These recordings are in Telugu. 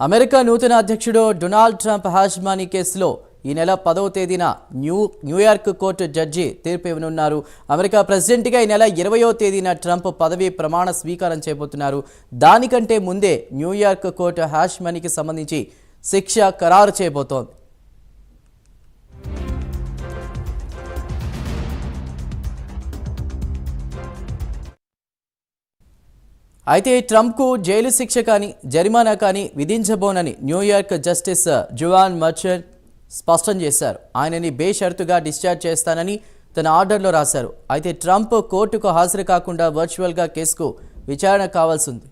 అమెరికా నూతన అధ్యక్షుడు డొనాల్డ్ ట్రంప్ హ్యాష్ మనీ కేసులో ఈ నెల 10వ తేదీన న్యూయార్క్ కోర్టు జడ్జి తీర్పు ఇవ్వనున్నారు. అమెరికా ప్రెసిడెంట్గా ఈ నెల 20వ తేదీన ట్రంప్ పదవీ ప్రమాణ స్వీకారం చేయబోతున్నారు. దానికంటే ముందే న్యూయార్క్ కోర్టు హ్యాష్ మనీకి సంబంధించి శిక్ష ఖరారు చేయబోతోంది. అయితే ట్రంప్కు జైలు శిక్ష కానీ జరిమానా కానీ విధించబోనని న్యూయార్క్ జస్టిస్ జువాన్ మర్చెంట్ స్పష్టం చేశారు. ఆయనని బేషరతుగా డిశ్చార్జ్ చేస్తానని తన ఆర్డర్లో రాశారు. అయితే ట్రంప్ కోర్టుకు హాజరు కాకుండా వర్చువల్గా కేసుకు విచారణ కావాల్సి ఉంది.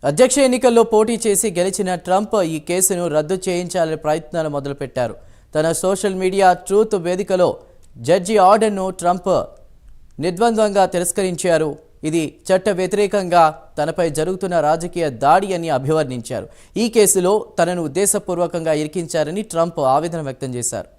అధ్యక్ష ఎన్నికల్లో పోటీ చేసి గెలిచిన ట్రంప్ ఈ కేసును రద్దు చేయించాలని ప్రయత్నాలు మొదలుపెట్టారు. తన సోషల్ మీడియా ట్రూత్ వేదికలో జడ్జి ఆర్డర్ను ట్రంప్ నిర్ద్వంద్వంగా తిరస్కరించారు. ఇది చట్ట వ్యతిరేకంగా తనపై జరుగుతున్న రాజకీయ దాడి అని అభివర్ణించారు. ఈ కేసులో తనను ఉద్దేశపూర్వకంగా ఇరికించారని ట్రంప్ ఆవేదన వ్యక్తం చేశారు.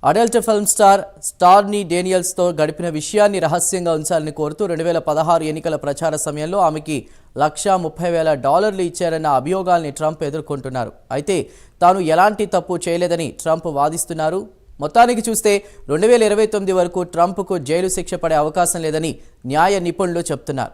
అడల్ట్ ఫిల్మ్ స్టార్ స్టార్నీ డేనియల్స్తో గడిపిన విషయాన్ని రహస్యంగా ఉంచాలని కోరుతూ 2016 ఎన్నికల ప్రచార సమయంలో ఆమెకి $130,000 ఇచ్చారన్న అభియోగాల్ని ట్రంప్ ఎదుర్కొంటున్నారు. అయితే తాను ఎలాంటి తప్పు చేయలేదని ట్రంప్ వాదిస్తున్నారు. మొత్తానికి చూస్తే 2029 వరకు ట్రంప్కు జైలు శిక్ష పడే అవకాశం లేదని న్యాయ నిపుణులు చెబుతున్నారు.